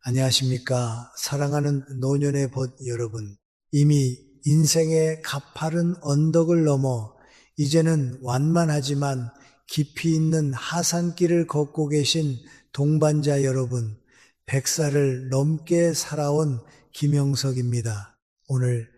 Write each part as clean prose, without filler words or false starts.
안녕하십니까. 사랑하는 노년의 벗 여러분. 이미 인생의 가파른 언덕을 넘어 이제는 완만하지만 깊이 있는 하산길을 걷고 계신 동반자 여러분, 100살을 넘게 살아온 김영석입니다. 오늘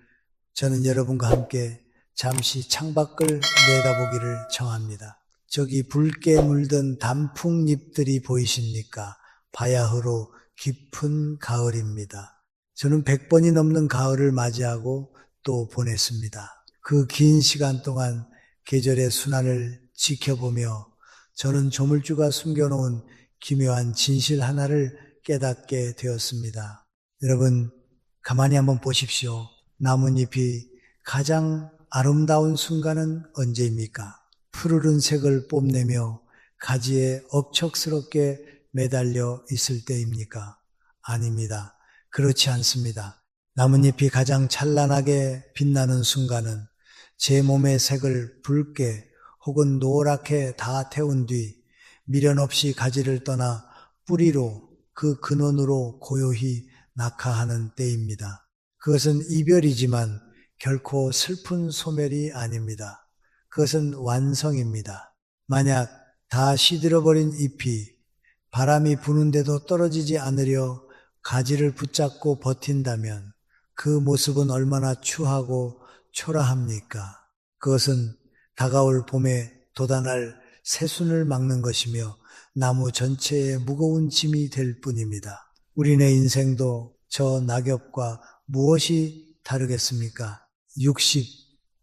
저는 여러분과 함께 잠시 창밖을 내다보기를 청합니다. 저기 붉게 물든 단풍잎들이 보이십니까? 바야흐로 깊은 가을입니다. 저는 100번이 넘는 가을을 맞이하고 또 보냈습니다. 그 긴 시간 동안 계절의 순환을 지켜보며 저는 조물주가 숨겨놓은 기묘한 진실 하나를 깨닫게 되었습니다. 여러분, 가만히 한번 보십시오. 나뭇잎이 가장 아름다운 순간은 언제입니까? 푸르른 색을 뽐내며 가지에 억척스럽게 매달려 있을 때입니까? 아닙니다. 그렇지 않습니다. 나뭇잎이 가장 찬란하게 빛나는 순간은 제 몸의 색을 붉게 혹은 노랗게 다 태운 뒤 미련 없이 가지를 떠나 뿌리로 그 근원으로 고요히 낙하하는 때입니다. 그것은 이별이지만 결코 슬픈 소멸이 아닙니다. 그것은 완성입니다. 만약 다 시들어버린 잎이 바람이 부는데도 떨어지지 않으려 가지를 붙잡고 버틴다면 그 모습은 얼마나 추하고 초라합니까? 그것은 다가올 봄에 돋아날 새순을 막는 것이며 나무 전체에 무거운 짐이 될 뿐입니다. 우리네 인생도 저 낙엽과 무엇이 다르겠습니까? 60,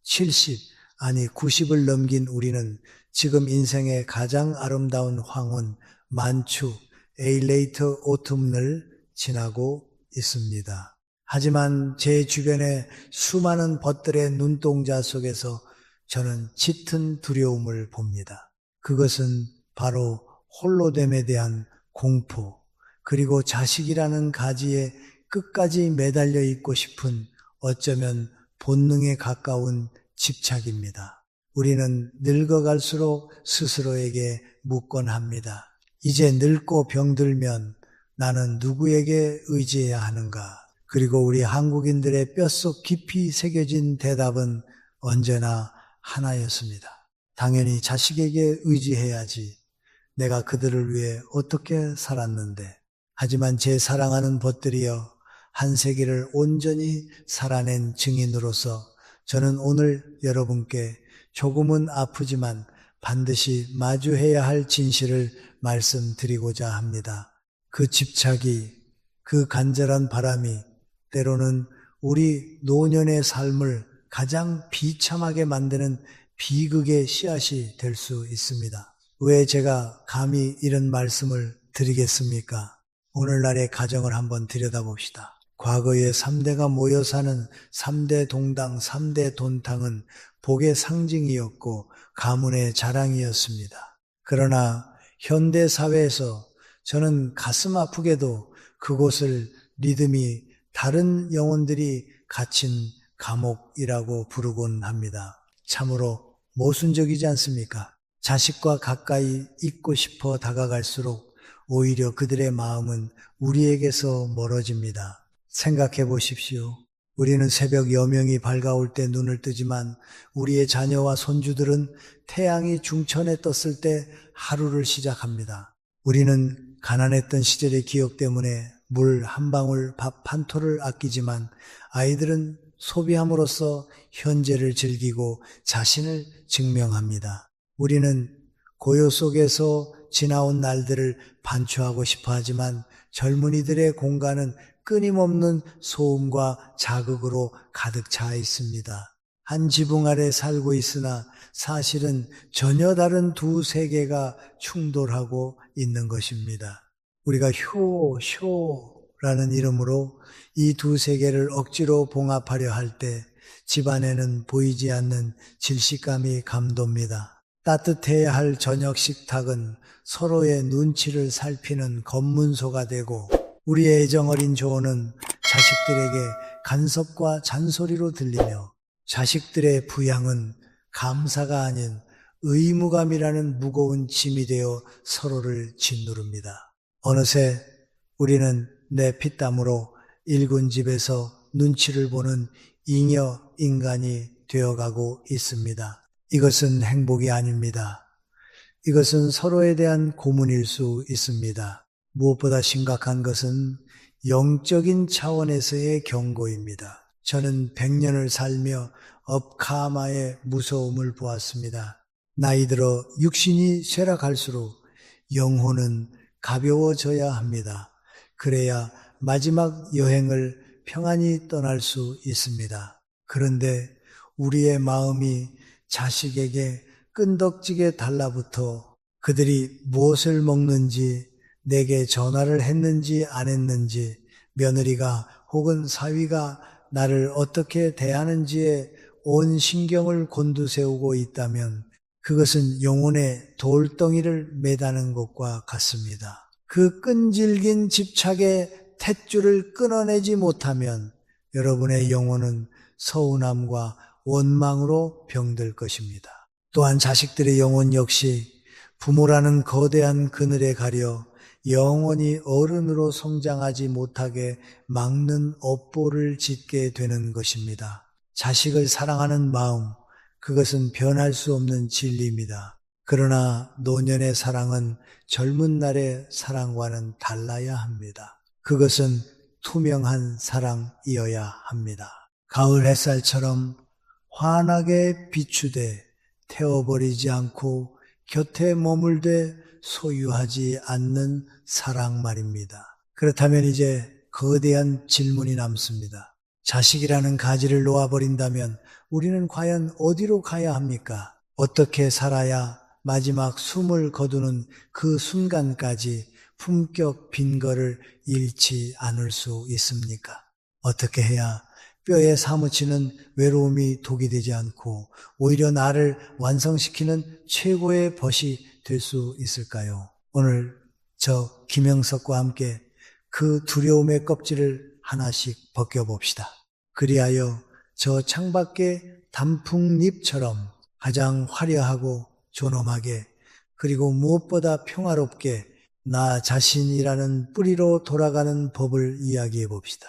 70, 아니 90을 넘긴 우리는 지금 인생의 가장 아름다운 황혼, 만추, 에일레이터 오툼을 지나고 있습니다. 하지만 제 주변의 수많은 벗들의 눈동자 속에서 저는 짙은 두려움을 봅니다. 그것은 바로 홀로됨에 대한 공포, 그리고 자식이라는 가지에 끝까지 매달려 있고 싶은 어쩌면 본능에 가까운 집착입니다. 우리는 늙어갈수록 스스로에게 묻곤 합니다. 이제 늙고 병들면 나는 누구에게 의지해야 하는가? 그리고 우리 한국인들의 뼛속 깊이 새겨진 대답은 언제나 하나였습니다. 당연히 자식에게 의지해야지. 내가 그들을 위해 어떻게 살았는데. 하지만 제 사랑하는 벗들이여, 한 세기를 온전히 살아낸 증인으로서 저는 오늘 여러분께 조금은 아프지만 반드시 마주해야 할 진실을 말씀드리고자 합니다. 그 집착이, 그 간절한 바람이 때로는 우리 노년의 삶을 가장 비참하게 만드는 비극의 씨앗이 될 수 있습니다. 왜 제가 감히 이런 말씀을 드리겠습니까? 오늘날의 가정을 한번 들여다봅시다. 과거에 3대가 모여 사는 3대 동당, 3대 돈탕은 복의 상징이었고 가문의 자랑이었습니다. 그러나 현대 사회에서 저는 가슴 아프게도 그곳을 리듬이 다른 영혼들이 갇힌 감옥이라고 부르곤 합니다. 참으로 모순적이지 않습니까? 자식과 가까이 있고 싶어 다가갈수록 오히려 그들의 마음은 우리에게서 멀어집니다. 생각해 보십시오. 우리는 새벽 여명이 밝아올 때 눈을 뜨지만 우리의 자녀와 손주들은 태양이 중천에 떴을 때 하루를 시작합니다. 우리는 가난했던 시절의 기억 때문에 물 한 방울, 밥 한 톨을 아끼지만 아이들은 소비함으로써 현재를 즐기고 자신을 증명합니다. 우리는 고요 속에서 지나온 날들을 반추하고 싶어 하지만 젊은이들의 공간은 끊임없는 소음과 자극으로 가득 차 있습니다. 한 지붕 아래 살고 있으나 사실은 전혀 다른 두 세계가 충돌하고 있는 것입니다. 우리가 효라는 이름으로 이 두 세계를 억지로 봉합하려 할 때 집안에는 보이지 않는 질식감이 감돕니다. 따뜻해야 할 저녁 식탁은 서로의 눈치를 살피는 검문소가 되고 우리의 애정어린 조언은 자식들에게 간섭과 잔소리로 들리며 자식들의 부양은 감사가 아닌 의무감이라는 무거운 짐이 되어 서로를 짓누릅니다. 어느새 우리는 내 피땀으로 일군 집에서 눈치를 보는 잉여 인간이 되어가고 있습니다. 이것은 행복이 아닙니다. 이것은 서로에 대한 고문일 수 있습니다. 무엇보다 심각한 것은 영적인 차원에서의 경고입니다. 저는 100년을 살며 업카마의 무서움을 보았습니다. 나이 들어 육신이 쇠락할수록 영혼은 가벼워져야 합니다. 그래야 마지막 여행을 평안히 떠날 수 있습니다. 그런데 우리의 마음이 자식에게 끈덕지게 달라붙어 그들이 무엇을 먹는지, 내게 전화를 했는지 안 했는지, 며느리가 혹은 사위가 나를 어떻게 대하는지에 온 신경을 곤두세우고 있다면 그것은 영혼의 돌덩이를 매다는 것과 같습니다. 그 끈질긴 집착의 탯줄을 끊어내지 못하면 여러분의 영혼은 서운함과 원망으로 병들 것입니다. 또한 자식들의 영혼 역시 부모라는 거대한 그늘에 가려 영원히 어른으로 성장하지 못하게 막는 업보를 짓게 되는 것입니다. 자식을 사랑하는 마음, 그것은 변할 수 없는 진리입니다. 그러나 노년의 사랑은 젊은 날의 사랑과는 달라야 합니다. 그것은 투명한 사랑이어야 합니다. 가을 햇살처럼 환하게 비추되 태워버리지 않고 곁에 머물되 소유하지 않는 사랑 말입니다. 그렇다면 이제 거대한 질문이 남습니다. 자식이라는 가지를 놓아버린다면 우리는 과연 어디로 가야 합니까? 어떻게 살아야 마지막 숨을 거두는 그 순간까지 품격 빈거를 잃지 않을 수 있습니까? 어떻게 해야 뼈에 사무치는 외로움이 독이 되지 않고 오히려 나를 완성시키는 최고의 벗이 될 수 있을까요? 오늘 저 김영석과 함께 그 두려움의 껍질을 하나씩 벗겨봅시다. 그리하여 저 창밖의 단풍잎처럼 가장 화려하고 존엄하게 그리고 무엇보다 평화롭게 나 자신이라는 뿌리로 돌아가는 법을 이야기해 봅시다.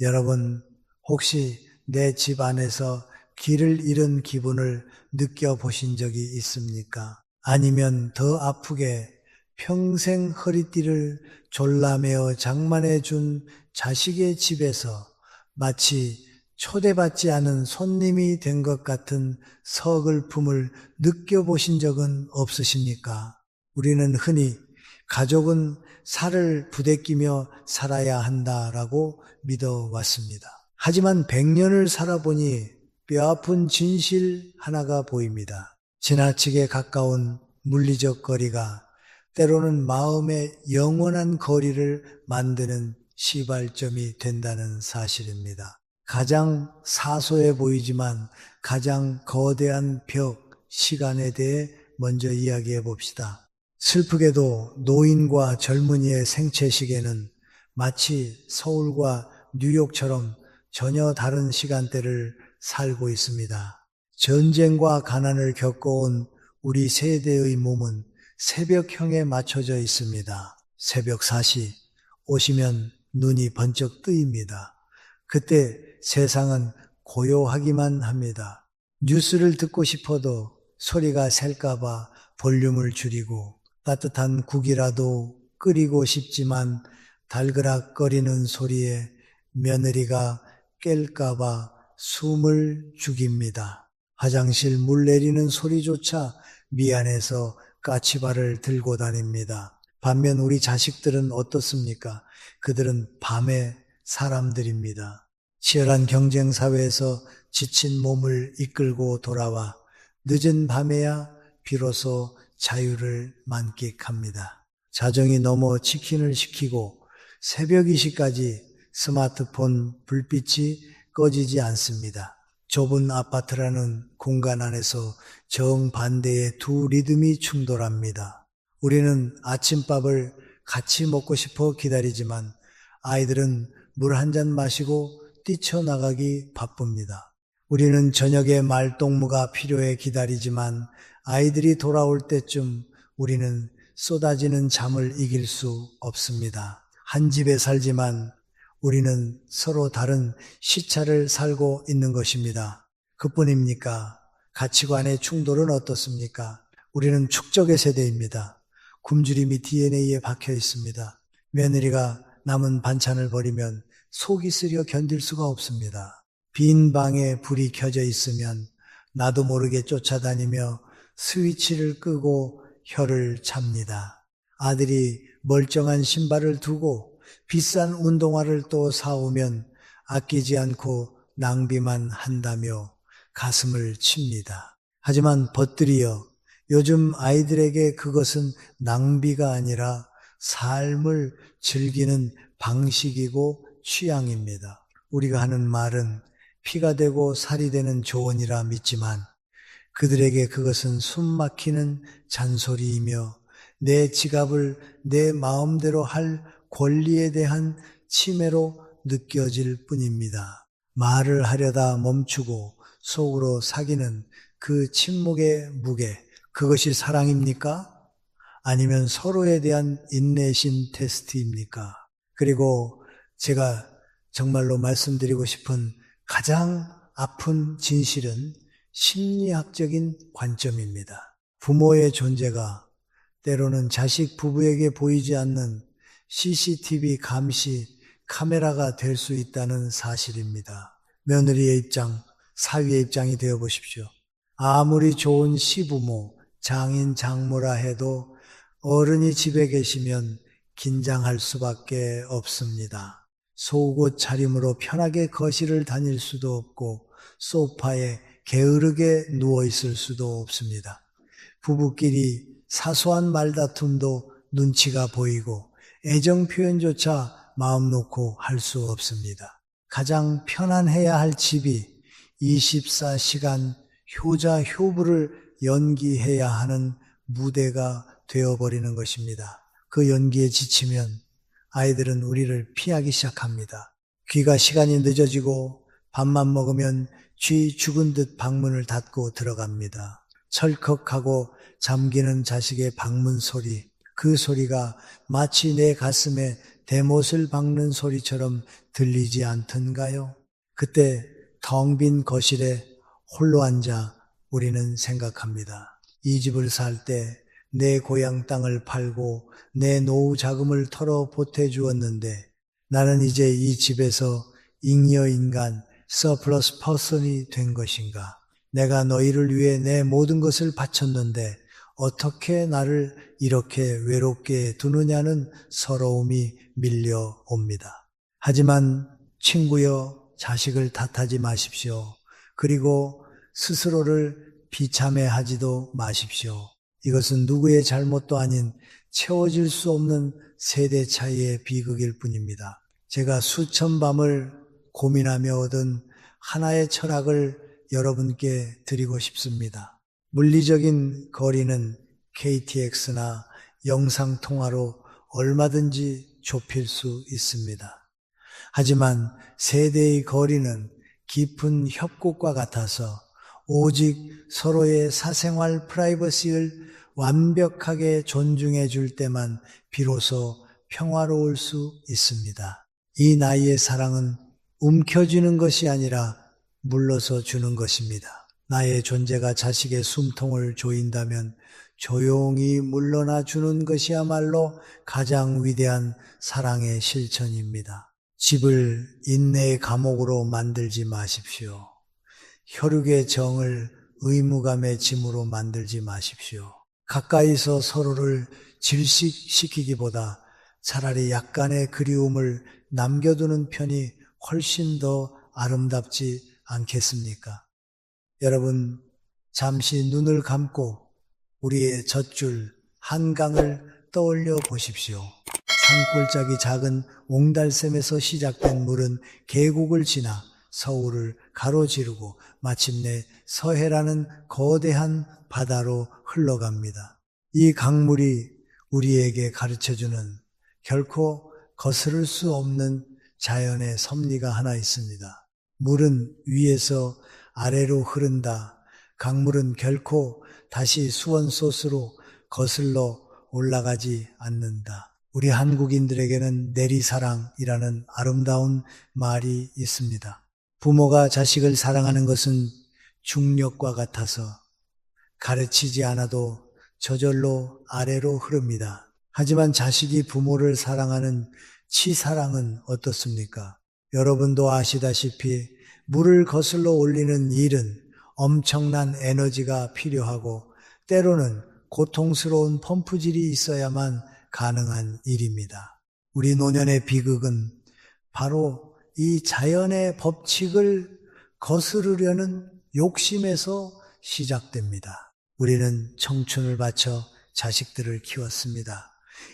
여러분 혹시 내 집 안에서 길을 잃은 기분을 느껴보신 적이 있습니까? 아니면 더 아프게 평생 허리띠를 졸라매어 장만해 준 자식의 집에서 마치 초대받지 않은 손님이 된 것 같은 서글픔을 느껴보신 적은 없으십니까? 우리는 흔히 가족은 살을 부대끼며 살아야 한다라고 믿어왔습니다. 하지만 100년을 살아보니 뼈아픈 진실 하나가 보입니다. 지나치게 가까운 물리적 거리가 때로는 마음의 영원한 거리를 만드는 시발점이 된다는 사실입니다. 가장 사소해 보이지만 가장 거대한 벽, 시간에 대해 먼저 이야기해 봅시다. 슬프게도 노인과 젊은이의 생체시계는 마치 서울과 뉴욕처럼 전혀 다른 시간대를 살고 있습니다. 전쟁과 가난을 겪어온 우리 세대의 몸은 새벽형에 맞춰져 있습니다. 새벽 4시 오시면 눈이 번쩍 뜨입니다. 그때 세상은 고요하기만 합니다. 뉴스를 듣고 싶어도 소리가 셀까봐 볼륨을 줄이고 따뜻한 국이라도 끓이고 싶지만 달그락거리는 소리에 며느리가 깰까봐 숨을 죽입니다. 화장실 물 내리는 소리조차 미안해서 까치발을 들고 다닙니다. 반면 우리 자식들은 어떻습니까? 그들은 밤의 사람들입니다. 치열한 경쟁 사회에서 지친 몸을 이끌고 돌아와 늦은 밤에야 비로소 자유를 만끽합니다. 자정이 넘어 치킨을 시키고 새벽 2시까지 스마트폰 불빛이 꺼지지 않습니다. 좁은 아파트라는 공간 안에서 정반대의 두 리듬이 충돌합니다. 우리는 아침밥을 같이 먹고 싶어 기다리지만 아이들은 물 한 잔 마시고 뛰쳐나가기 바쁩니다. 우리는 저녁에 말동무가 필요해 기다리지만 아이들이 돌아올 때쯤 우리는 쏟아지는 잠을 이길 수 없습니다. 한 집에 살지만 우리는 서로 다른 시차를 살고 있는 것입니다. 그뿐입니까? 가치관의 충돌은 어떻습니까? 우리는 축적의 세대입니다. 굶주림이 DNA에 박혀 있습니다. 며느리가 남은 반찬을 버리면 속이 쓰려 견딜 수가 없습니다. 빈 방에 불이 켜져 있으면 나도 모르게 쫓아다니며 스위치를 끄고 혀를 찹니다. 아들이 멀쩡한 신발을 두고 비싼 운동화를 또 사오면 아끼지 않고 낭비만 한다며 가슴을 칩니다. 하지만 벗들이여, 요즘 아이들에게 그것은 낭비가 아니라 삶을 즐기는 방식이고 취향입니다. 우리가 하는 말은 피가 되고 살이 되는 조언이라 믿지만 그들에게 그것은 숨막히는 잔소리이며 내 지갑을 내 마음대로 할 권리에 대한 침해로 느껴질 뿐입니다. 말을 하려다 멈추고 속으로 사귀는 그 침묵의 무게, 그것이 사랑입니까? 아니면 서로에 대한 인내심 테스트입니까? 그리고 제가 정말로 말씀드리고 싶은 가장 아픈 진실은 심리학적인 관점입니다. 부모의 존재가 때로는 자식 부부에게 보이지 않는 CCTV 감시 카메라가 될 수 있다는 사실입니다. 며느리의 입장, 사위의 입장이 되어 보십시오. 아무리 좋은 시부모, 장인, 장모라 해도 어른이 집에 계시면 긴장할 수밖에 없습니다. 속옷 차림으로 편하게 거실을 다닐 수도 없고 소파에 게으르게 누워있을 수도 없습니다. 부부끼리 사소한 말다툼도 눈치가 보이고 애정 표현조차 마음 놓고 할 수 없습니다. 가장 편안해야 할 집이 24시간 효자 효부를 연기해야 하는 무대가 되어버리는 것입니다. 그 연기에 지치면 아이들은 우리를 피하기 시작합니다. 귀가 시간이 늦어지고 밥만 먹으면 쥐 죽은 듯 방문을 닫고 들어갑니다. 철컥하고 잠기는 자식의 방문 소리, 그 소리가 마치 내 가슴에 대못을 박는 소리처럼 들리지 않던가요? 그때 텅 빈 거실에 홀로 앉아 우리는 생각합니다. 이 집을 살 때 내 고향 땅을 팔고 내 노후 자금을 털어 보태주었는데 나는 이제 이 집에서 잉여인간, 서플러스 퍼슨이 된 것인가? 내가 너희를 위해 내 모든 것을 바쳤는데 어떻게 나를 이렇게 외롭게 두느냐는 서러움이 밀려옵니다. 하지만 친구여, 자식을 탓하지 마십시오. 그리고 스스로를 비참해하지도 마십시오. 이것은 누구의 잘못도 아닌 채워질 수 없는 세대 차이의 비극일 뿐입니다. 제가 수천 밤을 고민하며 얻은 하나의 철학을 여러분께 드리고 싶습니다. 물리적인 거리는 KTX나 영상통화로 얼마든지 좁힐 수 있습니다. 하지만 세대의 거리는 깊은 협곡과 같아서 오직 서로의 사생활 프라이버시를 완벽하게 존중해 줄 때만 비로소 평화로울 수 있습니다. 이 나이의 사랑은 움켜쥐는 것이 아니라 물러서 주는 것입니다. 나의 존재가 자식의 숨통을 조인다면 조용히 물러나 주는 것이야말로 가장 위대한 사랑의 실천입니다. 집을 인내의 감옥으로 만들지 마십시오. 혈육의 정을 의무감의 짐으로 만들지 마십시오. 가까이서 서로를 질식시키기보다 차라리 약간의 그리움을 남겨두는 편이 훨씬 더 아름답지 않겠습니까? 여러분, 잠시 눈을 감고 우리의 젖줄 한강을 떠올려 보십시오. 산골짜기 작은 옹달샘에서 시작된 물은 계곡을 지나 서울을 가로지르고 마침내 서해라는 거대한 바다로 흘러갑니다. 이 강물이 우리에게 가르쳐주는 결코 거스를 수 없는 자연의 섭리가 하나 있습니다. 물은 위에서 아래로 흐른다. 강물은 결코 다시 수원소스로 거슬러 올라가지 않는다. 우리 한국인들에게는 내리사랑이라는 아름다운 말이 있습니다. 부모가 자식을 사랑하는 것은 중력과 같아서 가르치지 않아도 저절로 아래로 흐릅니다. 하지만 자식이 부모를 사랑하는 치사랑은 어떻습니까? 여러분도 아시다시피 물을 거슬러 올리는 일은 엄청난 에너지가 필요하고 때로는 고통스러운 펌프질이 있어야만 가능한 일입니다. 우리 노년의 비극은 바로 이 자연의 법칙을 거스르려는 욕심에서 시작됩니다. 우리는 청춘을 바쳐 자식들을 키웠습니다.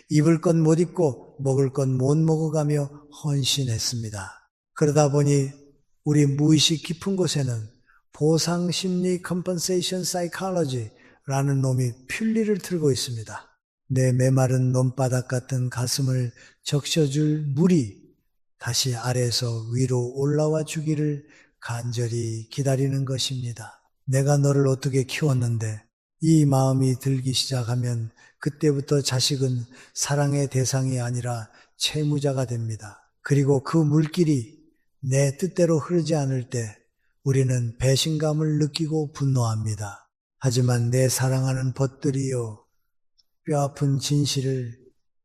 입을 것 못 입고 먹을 것 못 먹어가며 헌신했습니다. 그러다 보니 우리 무의식 깊은 곳에는 보상심리 컴pen세이션 사이콜로지라는 놈이 필리를 틀고 있습니다. 내 메마른 논바닥 같은 가슴을 적셔줄 물이 다시 아래에서 위로 올라와 주기를 간절히 기다리는 것입니다. 내가 너를 어떻게 키웠는데 이 마음이 들기 시작하면 그때부터 자식은 사랑의 대상이 아니라 채무자가 됩니다. 그리고 그 물길이 내 뜻대로 흐르지 않을 때 우리는 배신감을 느끼고 분노합니다. 하지만 내 사랑하는 벗들이여 뼈아픈 진실을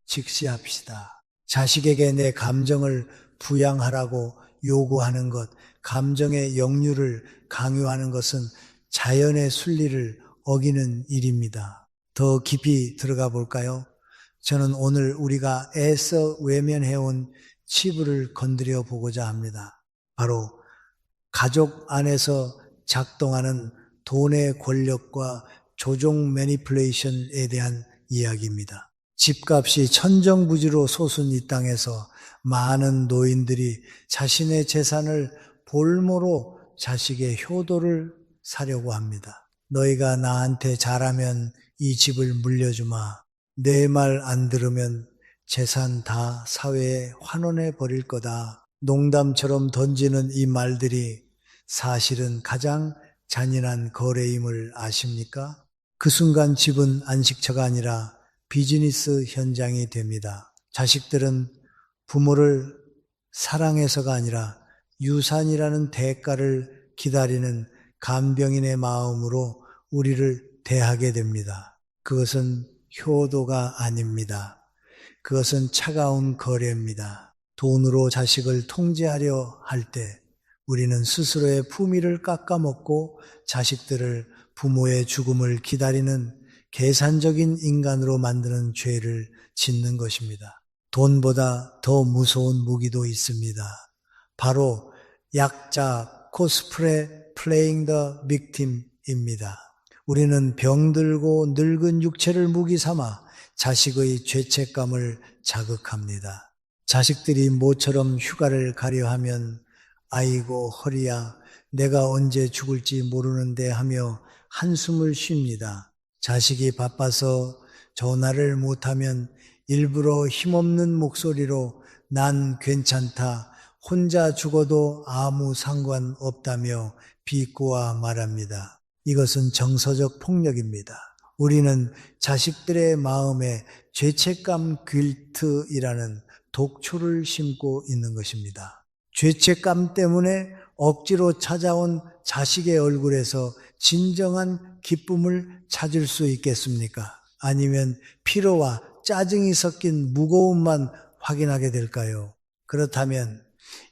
직시합시다. 자식에게 내 감정을 부양하라고 요구하는 것, 감정의 역류를 강요하는 것은 자연의 순리를 어기는 일입니다. 더 깊이 들어가 볼까요? 저는 오늘 우리가 애써 외면해온 치부를 건드려 보고자 합니다. 바로 가족 안에서 작동하는 돈의 권력과 조종 매니플레이션에 대한 이야기입니다. 집값이 천정부지로 솟은 이 땅에서 많은 노인들이 자신의 재산을 볼모로 자식의 효도를 사려고 합니다. 너희가 나한테 잘하면 이 집을 물려주마. 내 말 안 들으면 재산 다 사회에 환원해 버릴 거다. 농담처럼 던지는 이 말들이 사실은 가장 잔인한 거래임을 아십니까? 그 순간 집은 안식처가 아니라 비즈니스 현장이 됩니다. 자식들은 부모를 사랑해서가 아니라 유산이라는 대가를 기다리는 간병인의 마음으로 우리를 대하게 됩니다. 그것은 효도가 아닙니다. 그것은 차가운 거래입니다. 돈으로 자식을 통제하려 할 때 우리는 스스로의 품위를 깎아먹고 자식들을 부모의 죽음을 기다리는 계산적인 인간으로 만드는 죄를 짓는 것입니다. 돈보다 더 무서운 무기도 있습니다. 바로 약자 코스프레 플레잉 더 빅팀입니다. 우리는 병들고 늙은 육체를 무기 삼아 자식의 죄책감을 자극합니다. 자식들이 모처럼 휴가를 가려 하면 아이고 허리야 내가 언제 죽을지 모르는데 하며 한숨을 쉽니다. 자식이 바빠서 전화를 못하면 일부러 힘없는 목소리로 난 괜찮다, 혼자 죽어도 아무 상관없다며 비꼬아 말합니다. 이것은 정서적 폭력입니다. 우리는 자식들의 마음에 죄책감 길트이라는 독초를 심고 있는 것입니다. 죄책감 때문에 억지로 찾아온 자식의 얼굴에서 진정한 기쁨을 찾을 수 있겠습니까? 아니면 피로와 짜증이 섞인 무거움만 확인하게 될까요? 그렇다면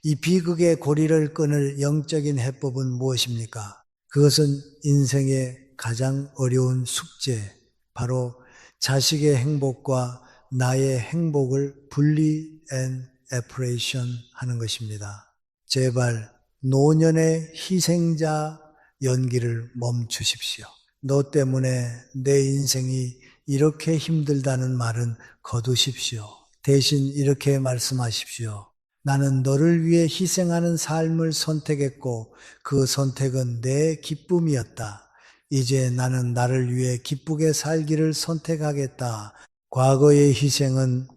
이 비극의 고리를 끊을 영적인 해법은 무엇입니까? 그것은 인생의 가장 어려운 숙제, 바로 자식의 행복과 나의 행복을 분리 앤 에프레이션 하는 것입니다. 제발 노년의 희생자 연기를 멈추십시오. 너 때문에 내 인생이 이렇게 힘들다는 말은 거두십시오. 대신 이렇게 말씀하십시오. 나는 너를 위해 희생하는 삶을 선택했고 그 선택은 내 기쁨이었다. 이제 나는 나를 위해 기쁘게 살기를 선택하겠다. 과거의 희생은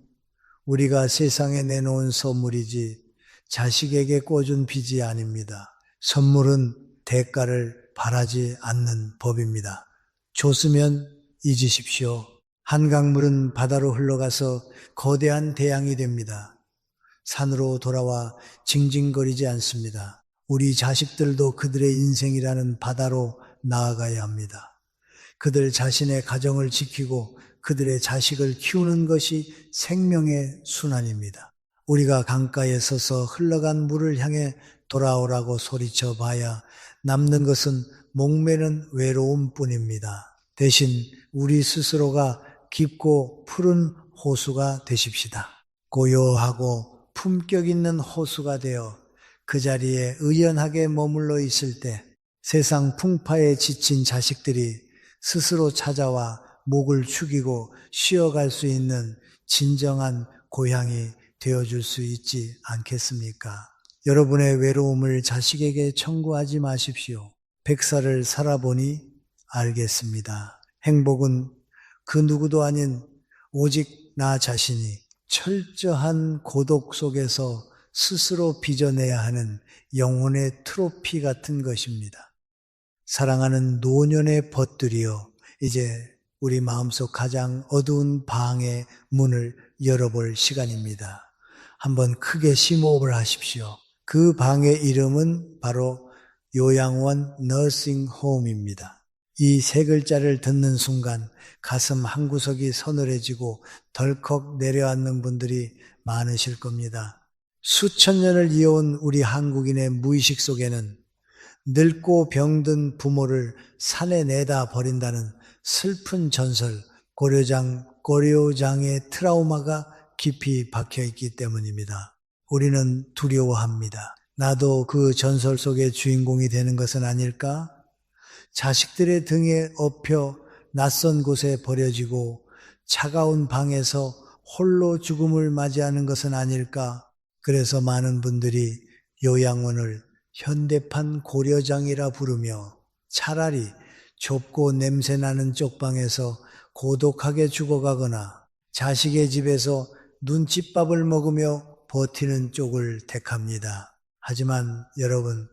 우리가 세상에 내놓은 선물이지 자식에게 꽂은 빚이 아닙니다. 선물은 대가를 바라지 않는 법입니다. 줬으면 잊으십시오. 한강물은 바다로 흘러가서 거대한 대양이 됩니다. 산으로 돌아와 징징거리지 않습니다. 우리 자식들도 그들의 인생이라는 바다로 나아가야 합니다. 그들 자신의 가정을 지키고 그들의 자식을 키우는 것이 생명의 순환입니다. 우리가 강가에 서서 흘러간 물을 향해 돌아오라고 소리쳐 봐야 남는 것은 목매는 외로움뿐입니다. 대신 우리 스스로가 깊고 푸른 호수가 되십시다. 고요하고 품격 있는 호수가 되어 그 자리에 의연하게 머물러 있을 때 세상 풍파에 지친 자식들이 스스로 찾아와 목을 축이고 쉬어갈 수 있는 진정한 고향이 되어줄 수 있지 않겠습니까? 여러분의 외로움을 자식에게 청구하지 마십시오. 100살을 살아보니 알겠습니다. 행복은 그 누구도 아닌 오직 나 자신이 철저한 고독 속에서 스스로 빚어내야 하는 영혼의 트로피 같은 것입니다. 사랑하는 노년의 벗들이여, 이제 우리 마음속 가장 어두운 방의 문을 열어볼 시간입니다. 한번 크게 심호흡을 하십시오. 그 방의 이름은 바로 요양원 너싱홈입니다. 이 세 글자를 듣는 순간 가슴 한구석이 서늘해지고 덜컥 내려앉는 분들이 많으실 겁니다. 수천 년을 이어온 우리 한국인의 무의식 속에는 늙고 병든 부모를 산에 내다 버린다는 슬픈 전설, 고려장의 트라우마가 깊이 박혀 있기 때문입니다. 우리는 두려워합니다. 나도 그 전설 속의 주인공이 되는 것은 아닐까? 자식들의 등에 업혀 낯선 곳에 버려지고 차가운 방에서 홀로 죽음을 맞이하는 것은 아닐까? 그래서 많은 분들이 요양원을 현대판 고려장이라 부르며 차라리 좁고 냄새나는 쪽방에서 고독하게 죽어가거나 자식의 집에서 눈칫밥을 먹으며 버티는 쪽을 택합니다. 하지만 여러분,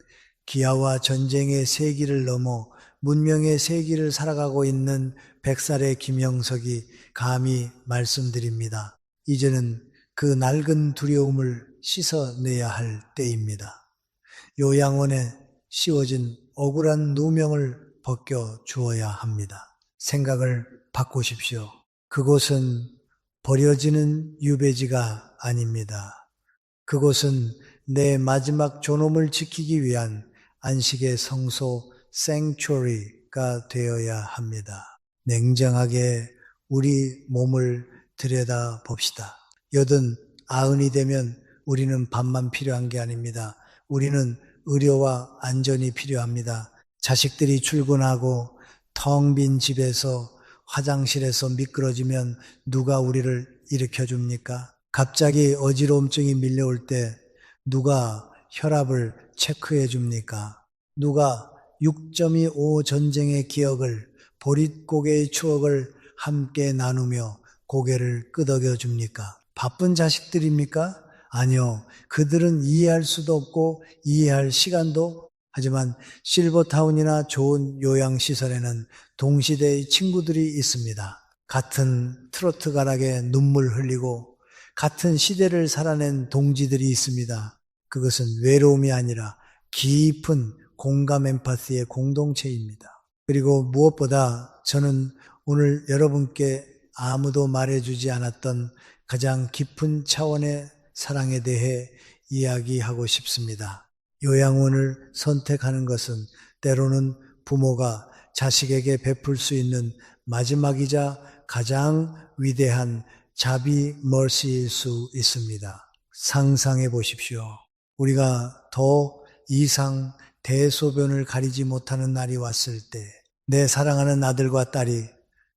기아와 전쟁의 세기를 넘어 문명의 세기를 살아가고 있는 100살의 김영석이 감히 말씀드립니다. 이제는 그 낡은 두려움을 씻어내야 할 때입니다. 요양원에 씌워진 억울한 누명을 벗겨 주어야 합니다. 생각을 바꾸십시오. 그곳은 버려지는 유배지가 아닙니다. 그곳은 내 마지막 존엄을 지키기 위한 안식의 성소 sanctuary가 되어야 합니다. 냉정하게 우리 몸을 들여다 봅시다. 80, 90이 되면 우리는 밥만 필요한 게 아닙니다. 우리는 의료와 안전이 필요합니다. 자식들이 출근하고 텅 빈 집에서 화장실에서 미끄러지면 누가 우리를 일으켜줍니까? 갑자기 어지러움증이 밀려올 때 누가 혈압을 체크해 줍니까? 누가 6.25 전쟁의 기억을, 보릿고개의 추억을 함께 나누며 고개를 끄덕여 줍니까? 바쁜 자식들입니까? 아니요. 그들은 이해할 수도 없고 이해할 시간도. 하지만 실버타운이나 좋은 요양시설에는 동시대의 친구들이 있습니다. 같은 트로트 가락에 눈물 흘리고 같은 시대를 살아낸 동지들이 있습니다. 그것은 외로움이 아니라 깊은 공감 엠파티의 공동체입니다. 그리고 무엇보다 저는 오늘 여러분께 아무도 말해주지 않았던 가장 깊은 차원의 사랑에 대해 이야기하고 싶습니다. 요양원을 선택하는 것은 때로는 부모가 자식에게 베풀 수 있는 마지막이자 가장 위대한 자비 머시일 수 있습니다. 상상해 보십시오. 우리가 더 이상 대소변을 가리지 못하는 날이 왔을 때 내 사랑하는 아들과 딸이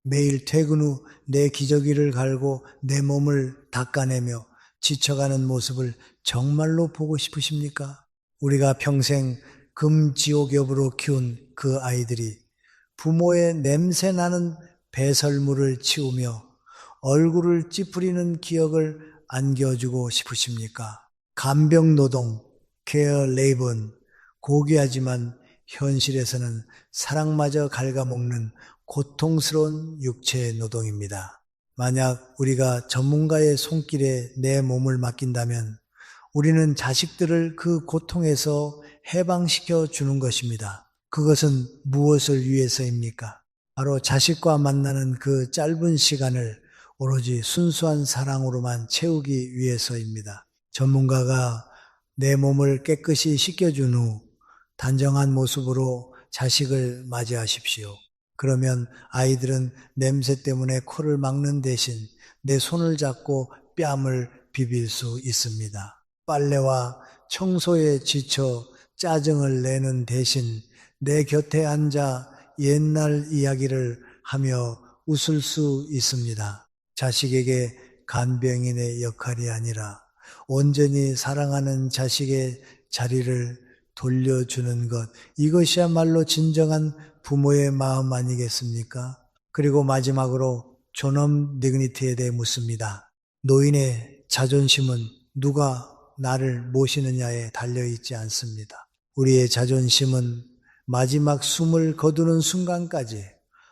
매일 퇴근 후 내 기저귀를 갈고 내 몸을 닦아내며 지쳐가는 모습을 정말로 보고 싶으십니까? 우리가 평생 금지옥엽으로 키운 그 아이들이 부모의 냄새나는 배설물을 치우며 얼굴을 찌푸리는 기억을 안겨주고 싶으십니까? 간병노동, 케어 레이버는 고귀하지만 현실에서는 사랑마저 갉아먹는 고통스러운 육체 노동입니다. 만약 우리가 전문가의 손길에 내 몸을 맡긴다면 우리는 자식들을 그 고통에서 해방시켜 주는 것입니다. 그것은 무엇을 위해서입니까? 바로 자식과 만나는 그 짧은 시간을 오로지 순수한 사랑으로만 채우기 위해서입니다. 전문가가 내 몸을 깨끗이 씻겨준 후 단정한 모습으로 자식을 맞이하십시오. 그러면 아이들은 냄새 때문에 코를 막는 대신 내 손을 잡고 뺨을 비빌 수 있습니다. 빨래와 청소에 지쳐 짜증을 내는 대신 내 곁에 앉아 옛날 이야기를 하며 웃을 수 있습니다. 자식에게 간병인의 역할이 아니라 온전히 사랑하는 자식의 자리를 돌려주는 것, 이것이야말로 진정한 부모의 마음 아니겠습니까? 그리고 마지막으로 존엄 디그니티에 대해 묻습니다. 노인의 자존심은 누가 나를 모시느냐에 달려있지 않습니다. 우리의 자존심은 마지막 숨을 거두는 순간까지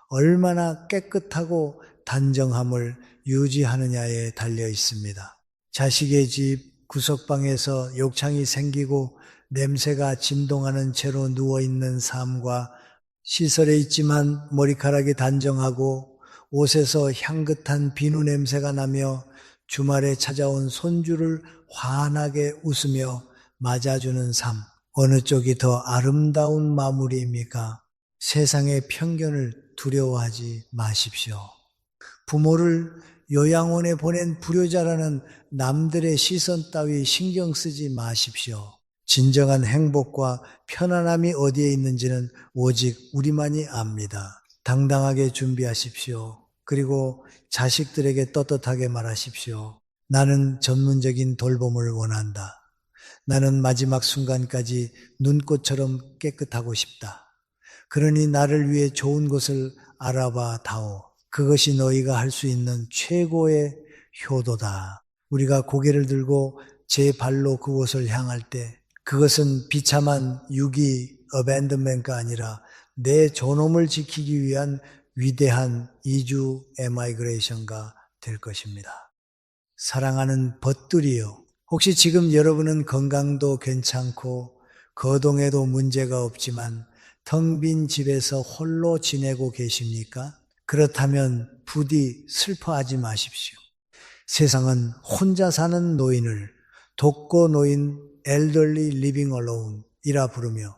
얼마나 깨끗하고 단정함을 유지하느냐에 달려 있습니다. 자식의 집 구석방에서 욕창이 생기고 냄새가 진동하는 채로 누워있는 삶과 시설에 있지만 머리카락이 단정하고 옷에서 향긋한 비누 냄새가 나며 주말에 찾아온 손주를 환하게 웃으며 맞아주는 삶, 어느 쪽이 더 아름다운 마무리입니까? 세상의 편견을 두려워하지 마십시오. 부모를 요양원에 보낸 불효자라는 남들의 시선 따위 신경 쓰지 마십시오. 진정한 행복과 편안함이 어디에 있는지는 오직 우리만이 압니다. 당당하게 준비하십시오. 그리고 자식들에게 떳떳하게 말하십시오. 나는 전문적인 돌봄을 원한다. 나는 마지막 순간까지 눈꽃처럼 깨끗하고 싶다. 그러니 나를 위해 좋은 곳을 알아봐 다오. 그것이 너희가 할 수 있는 최고의 효도다. 우리가 고개를 들고 제 발로 그곳을 향할 때 그것은 비참한 유기 어밴드맨가 아니라 내 존엄을 지키기 위한 위대한 이주 에마이그레이션가 될 것입니다. 사랑하는 벗들이여, 혹시 지금 여러분은 건강도 괜찮고 거동에도 문제가 없지만 텅 빈 집에서 홀로 지내고 계십니까? 그렇다면 부디 슬퍼하지 마십시오. 세상은 혼자 사는 노인을 독거 노인 elderly living alone 이라 부르며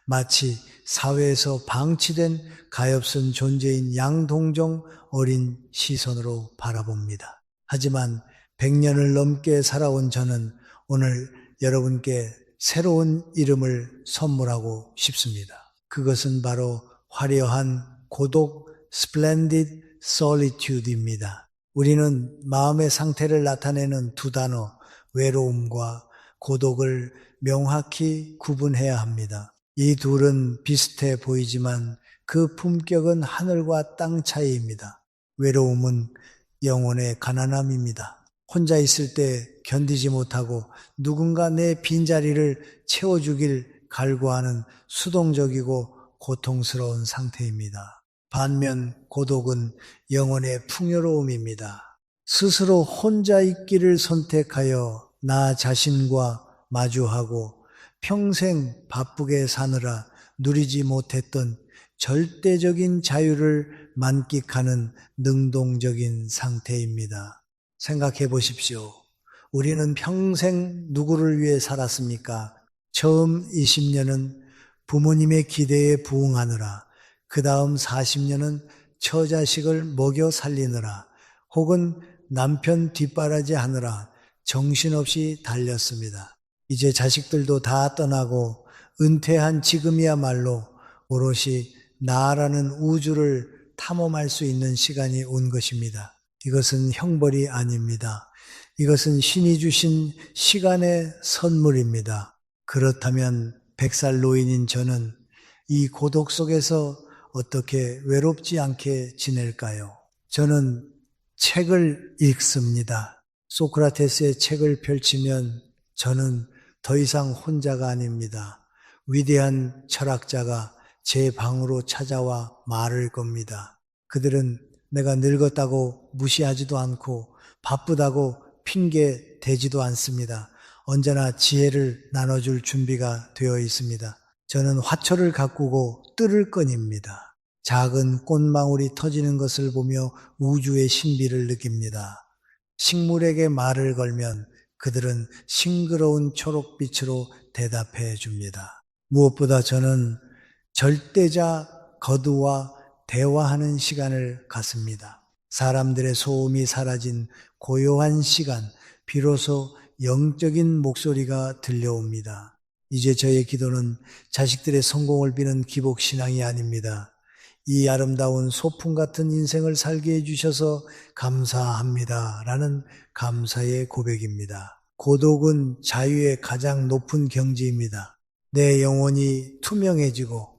마치 사회에서 방치된 가엾은 존재인 양동종 어린 시선으로 바라봅니다. 하지만 100년을 넘게 살아온 저는 오늘 여러분께 새로운 이름을 선물하고 싶습니다. 그것은 바로 화려한 고독, splendid solitude입니다. 우리는 마음의 상태를 나타내는 두 단어, 외로움과 고독을 명확히 구분해야 합니다. 이 둘은 비슷해 보이지만 그 품격은 하늘과 땅 차이입니다. 외로움은 영혼의 가난함입니다. 혼자 있을 때 견디지 못하고 누군가 내 빈자리를 채워주길 갈구하는 수동적이고 고통스러운 상태입니다. 반면 고독은 영혼의 풍요로움입니다. 스스로 혼자 있기를 선택하여 나 자신과 마주하고 평생 바쁘게 사느라 누리지 못했던 절대적인 자유를 만끽하는 능동적인 상태입니다. 생각해 보십시오. 우리는 평생 누구를 위해 살았습니까? 처음 20년은 부모님의 기대에 부응하느라, 그 다음 40년은 처자식을 먹여 살리느라, 혹은 남편 뒷바라지 하느라 정신없이 달렸습니다. 이제 자식들도 다 떠나고 은퇴한 지금이야말로 오롯이 나라는 우주를 탐험할 수 있는 시간이 온 것입니다. 이것은 형벌이 아닙니다. 이것은 신이 주신 시간의 선물입니다. 그렇다면 100살 노인인 저는 이 고독 속에서 어떻게 외롭지 않게 지낼까요? 저는 책을 읽습니다. 소크라테스의 책을 펼치면 저는 더 이상 혼자가 아닙니다. 위대한 철학자가 제 방으로 찾아와 말을 겁니다. 그들은 내가 늙었다고 무시하지도 않고 바쁘다고 핑계 대지도 않습니다. 언제나 지혜를 나눠줄 준비가 되어 있습니다. 저는 화초를 가꾸고 뜰을 꺼냅니다. 작은 꽃망울이 터지는 것을 보며 우주의 신비를 느낍니다. 식물에게 말을 걸면 그들은 싱그러운 초록빛으로 대답해 줍니다. 무엇보다 저는 절대자 거두와 대화하는 시간을 갖습니다. 사람들의 소음이 사라진 고요한 시간, 비로소 영적인 목소리가 들려옵니다. 이제 저의 기도는 자식들의 성공을 비는 기복신앙이 아닙니다. 이 아름다운 소풍 같은 인생을 살게 해주셔서 감사합니다. 라는 감사의 고백입니다. 고독은 자유의 가장 높은 경지입니다. 내 영혼이 투명해지고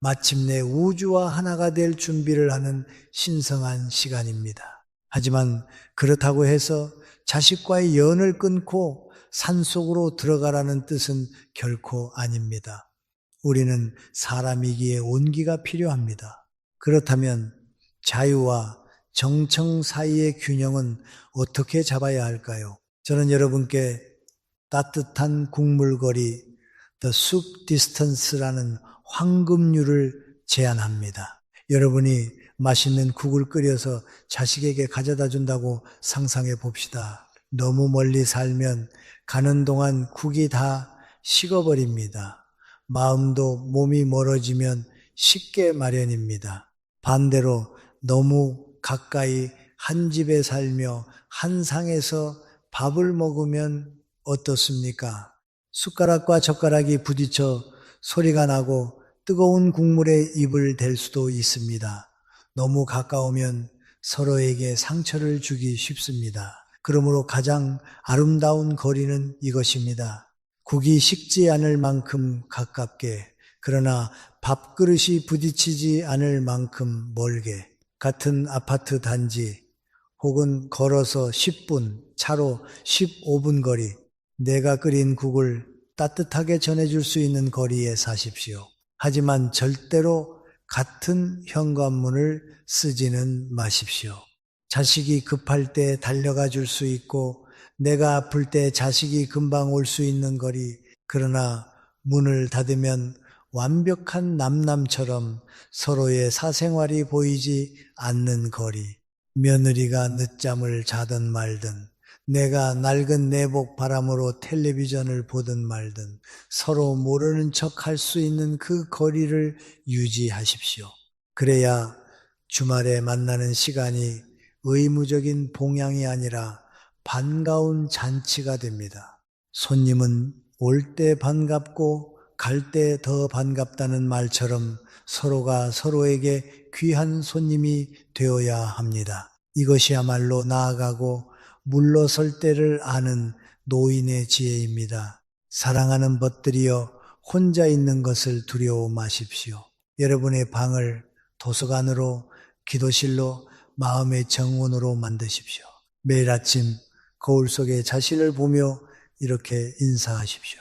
마침내 우주와 하나가 될 준비를 하는 신성한 시간입니다. 하지만 그렇다고 해서 자식과의 연을 끊고 산속으로 들어가라는 뜻은 결코 아닙니다. 우리는 사람이기에 온기가 필요합니다. 그렇다면 자유와 정청 사이의 균형은 어떻게 잡아야 할까요? 저는 여러분께 따뜻한 국물거리 The Soup Distance라는 황금률을 제안합니다. 여러분이 맛있는 국을 끓여서 자식에게 가져다 준다고 상상해 봅시다. 너무 멀리 살면 가는 동안 국이 다 식어버립니다. 마음도 몸이 멀어지면 식게 마련입니다. 반대로 너무 가까이 한 집에 살며 한 상에서 밥을 먹으면 어떻습니까? 숟가락과 젓가락이 부딪혀 소리가 나고 뜨거운 국물에 입을 댈 수도 있습니다. 너무 가까우면 서로에게 상처를 주기 쉽습니다. 그러므로 가장 아름다운 거리는 이것입니다. 국이 식지 않을 만큼 가깝게, 그러나 밥그릇이 부딪히지 않을 만큼 멀게, 같은 아파트 단지 혹은 걸어서 10분, 차로 15분 거리, 내가 끓인 국을 따뜻하게 전해줄 수 있는 거리에 사십시오. 하지만 절대로 같은 현관문을 쓰지는 마십시오. 자식이 급할 때 달려가 줄 수 있고 내가 아플 때 자식이 금방 올 수 있는 거리, 그러나 문을 닫으면 완벽한 남남처럼 서로의 사생활이 보이지 않는 거리, 며느리가 늦잠을 자든 말든 내가 낡은 내복 바람으로 텔레비전을 보든 말든 서로 모르는 척 할 수 있는 그 거리를 유지하십시오. 그래야 주말에 만나는 시간이 의무적인 봉양이 아니라 반가운 잔치가 됩니다. 손님은 올 때 반갑고 갈 때 더 반갑다는 말처럼 서로가 서로에게 귀한 손님이 되어야 합니다. 이것이야말로 나아가고 물러설 때를 아는 노인의 지혜입니다. 사랑하는 벗들이여 혼자 있는 것을 두려워 마십시오. 여러분의 방을 도서관으로, 기도실로, 마음의 정원으로 만드십시오. 매일 아침 거울 속에 자신을 보며 이렇게 인사하십시오.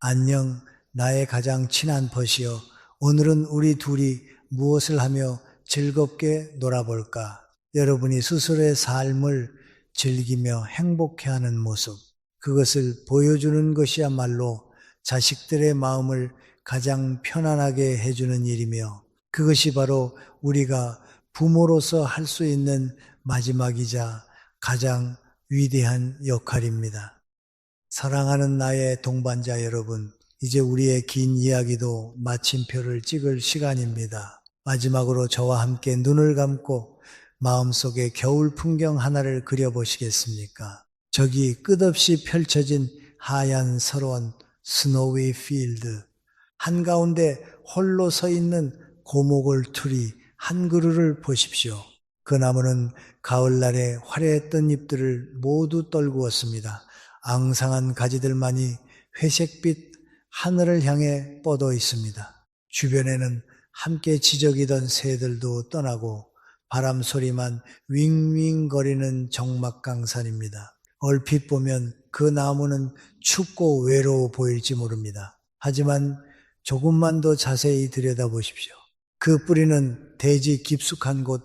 안녕, 나의 가장 친한 벗이여, 오늘은 우리 둘이 무엇을 하며 즐겁게 놀아볼까? 여러분이 스스로의 삶을 즐기며 행복해하는 모습, 그것을 보여주는 것이야말로 자식들의 마음을 가장 편안하게 해주는 일이며 그것이 바로 우리가 부모로서 할 수 있는 마지막이자 가장 위대한 역할입니다. 사랑하는 나의 동반자 여러분, 이제 우리의 긴 이야기도 마침표를 찍을 시간입니다. 마지막으로 저와 함께 눈을 감고 마음속에 겨울 풍경 하나를 그려보시겠습니까? 저기 끝없이 펼쳐진 하얀 서러운 스노위 필드, 한가운데 홀로 서 있는 고목을투리 한 그루를 보십시오. 그 나무는 가을날에 화려했던 잎들을 모두 떨구었습니다. 앙상한 가지들만이 회색빛 하늘을 향해 뻗어 있습니다. 주변에는 함께 지저귀던 새들도 떠나고 바람 소리만 윙윙거리는 적막강산입니다. 얼핏 보면 그 나무는 춥고 외로워 보일지 모릅니다. 하지만 조금만 더 자세히 들여다보십시오. 그 뿌리는 대지 깊숙한 곳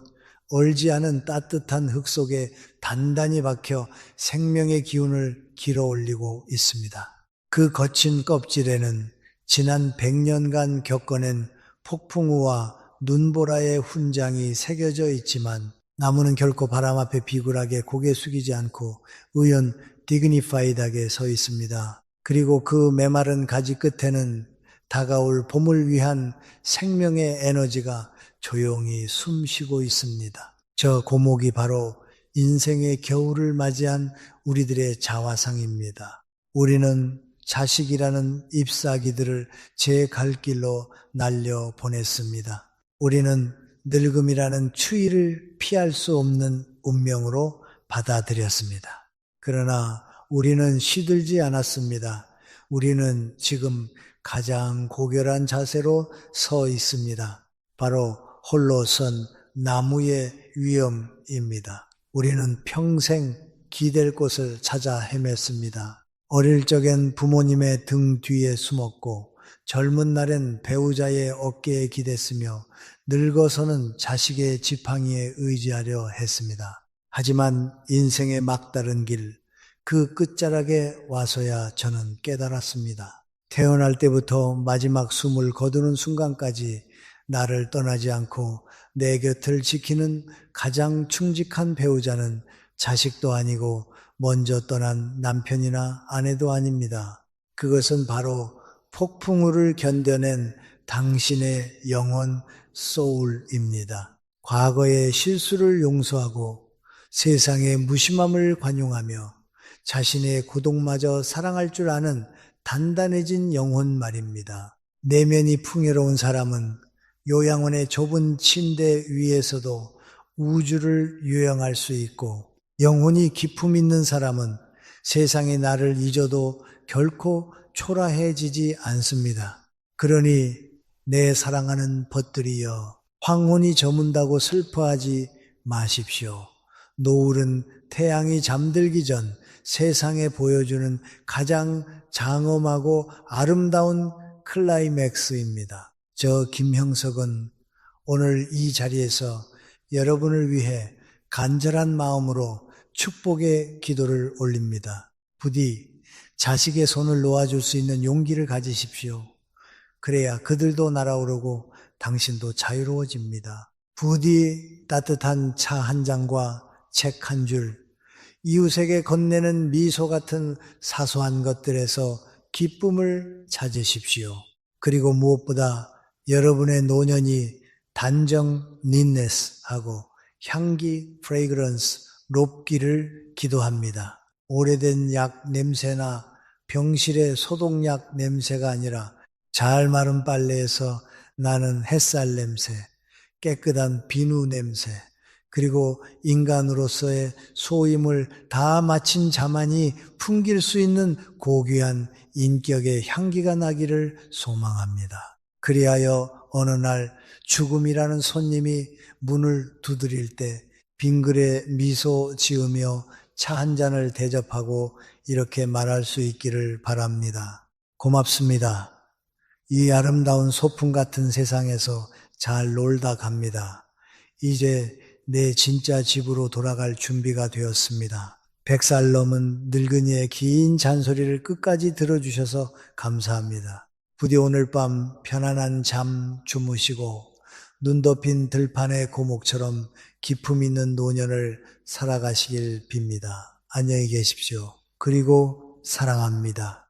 얼지 않은 따뜻한 흙 속에 단단히 박혀 생명의 기운을 길어올리고 있습니다. 그 거친 껍질에는 지난 100년간 겪어낸 폭풍우와 눈보라의 훈장이 새겨져 있지만 나무는 결코 바람 앞에 비굴하게 고개 숙이지 않고 의연 디그니파이드하게 서 있습니다. 그리고 그 메마른 가지 끝에는 다가올 봄을 위한 생명의 에너지가 조용히 숨쉬고 있습니다. 저 고목이 바로 인생의 겨울을 맞이한 우리들의 자화상입니다. 우리는 자식이라는 잎사귀들을 제 갈 길로 날려 보냈습니다. 우리는 늙음이라는 추위를 피할 수 없는 운명으로 받아들였습니다. 그러나 우리는 시들지 않았습니다. 우리는 지금 가장 고결한 자세로 서 있습니다. 바로 홀로 선 나무의 위엄입니다. 우리는 평생 기댈 곳을 찾아 헤맸습니다. 어릴 적엔 부모님의 등 뒤에 숨었고 젊은 날엔 배우자의 어깨에 기댔으며 늙어서는 자식의 지팡이에 의지하려 했습니다. 하지만 인생의 막다른 길, 그 끝자락에 와서야 저는 깨달았습니다. 태어날 때부터 마지막 숨을 거두는 순간까지 나를 떠나지 않고 내 곁을 지키는 가장 충직한 배우자는 자식도 아니고 먼저 떠난 남편이나 아내도 아닙니다. 그것은 바로 폭풍우를 견뎌낸 당신의 영혼 소울입니다. 과거의 실수를 용서하고 세상의 무심함을 관용하며 자신의 고독마저 사랑할 줄 아는 단단해진 영혼 말입니다. 내면이 풍요로운 사람은 요양원의 좁은 침대 위에서도 우주를 요양할 수 있고 영혼이 기품 있는 사람은 세상의 나를 잊어도 결코 초라해지지 않습니다. 그러니 내 사랑하는 벗들이여 황혼이 저문다고 슬퍼하지 마십시오. 노을은 태양이 잠들기 전 세상에 보여주는 가장 장엄하고 아름다운 클라이맥스입니다. 저 김형석은 오늘 이 자리에서 여러분을 위해 간절한 마음으로 축복의 기도를 올립니다. 부디 자식의 손을 놓아줄 수 있는 용기를 가지십시오. 그래야 그들도 날아오르고 당신도 자유로워집니다. 부디 따뜻한 차 한 잔과 책 한 줄, 이웃에게 건네는 미소 같은 사소한 것들에서 기쁨을 찾으십시오. 그리고 무엇보다 여러분의 노년이 단정 닌네스하고 향기 프레그런스 높기를 기도합니다. 오래된 약 냄새나 병실의 소독약 냄새가 아니라 잘 마른 빨래에서 나는 햇살 냄새, 깨끗한 비누 냄새, 그리고 인간으로서의 소임을 다 마친 자만이 풍길 수 있는 고귀한 인격의 향기가 나기를 소망합니다. 그리하여 어느 날 죽음이라는 손님이 문을 두드릴 때 빙글에 미소 지으며 차 한 잔을 대접하고 이렇게 말할 수 있기를 바랍니다. 고맙습니다. 이 아름다운 소풍 같은 세상에서 잘 놀다 갑니다. 이제 내 진짜 집으로 돌아갈 준비가 되었습니다. 100살 넘은 늙은이의 긴 잔소리를 끝까지 들어주셔서 감사합니다. 부디 오늘 밤 편안한 잠 주무시고 눈 덮인 들판의 고목처럼 기품 있는 노년을 살아가시길 빕니다. 안녕히 계십시오. 그리고 사랑합니다.